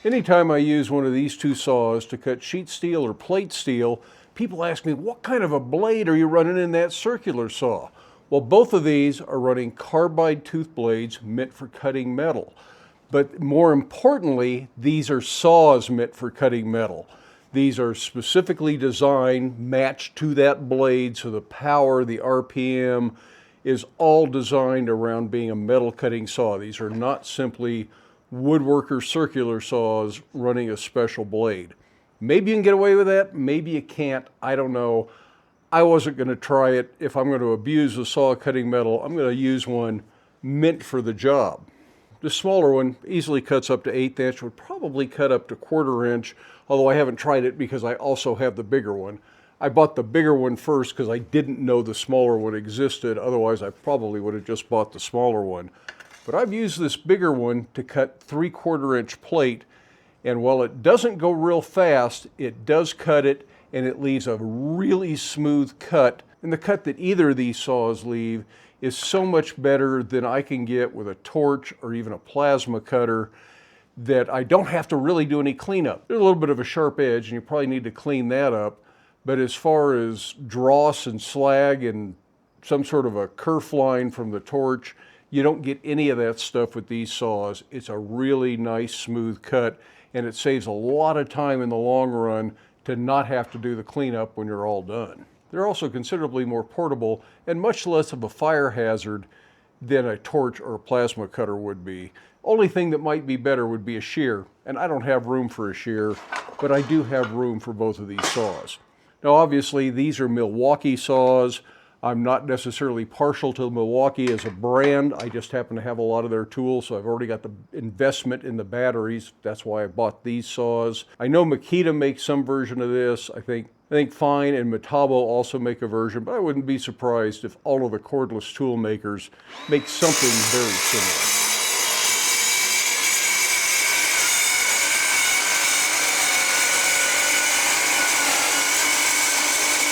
Anytime I use one of these two saws to cut sheet steel or plate steel, people ask me, what kind of a blade are you running in that circular saw? Well, both of these are running carbide tooth blades meant for cutting metal. But more importantly, these are saws meant for cutting metal. These are specifically designed, matched to that blade, so the power, the RPM is all designed around being a metal cutting saw. These are not simply woodworker circular saws running a special blade. Maybe you can get away with that, maybe you can't, I don't know. I wasn't going to try it. If I'm going to abuse a saw cutting metal, I'm going to use one meant for the job. The smaller one easily cuts up to 1/8 inch, would probably cut up to 1/4 inch, although I haven't tried it because I also have the bigger one. I bought the bigger one first because I didn't know the smaller one existed, otherwise I probably would have just bought the smaller one. But I've used this bigger one to cut 3/4 inch plate, and while it doesn't go real fast, it does cut it, and it leaves a really smooth cut. And the cut that either of these saws leave is so much better than I can get with a torch or even a plasma cutter, that I don't have to really do any cleanup. There's a little bit of a sharp edge, and you probably need to clean that up. But as far as dross and slag and some sort of a kerf line from the torch, you don't get any of that stuff with these saws. It's a really nice smooth cut, and it saves a lot of time in the long run to not have to do the cleanup when you're all done. They're also considerably more portable and much less of a fire hazard than a torch or a plasma cutter would be. Only thing that might be better would be a shear, and I don't have room for a shear, but I do have room for both of these saws. Now obviously these are Milwaukee saws. I'm not necessarily partial to Milwaukee as a brand. I just happen to have a lot of their tools, so I've already got the investment in the batteries. That's why I bought these saws. I know Makita makes some version of this. I think Fine and Metabo also make a version, but I wouldn't be surprised if all of the cordless tool makers make something very similar.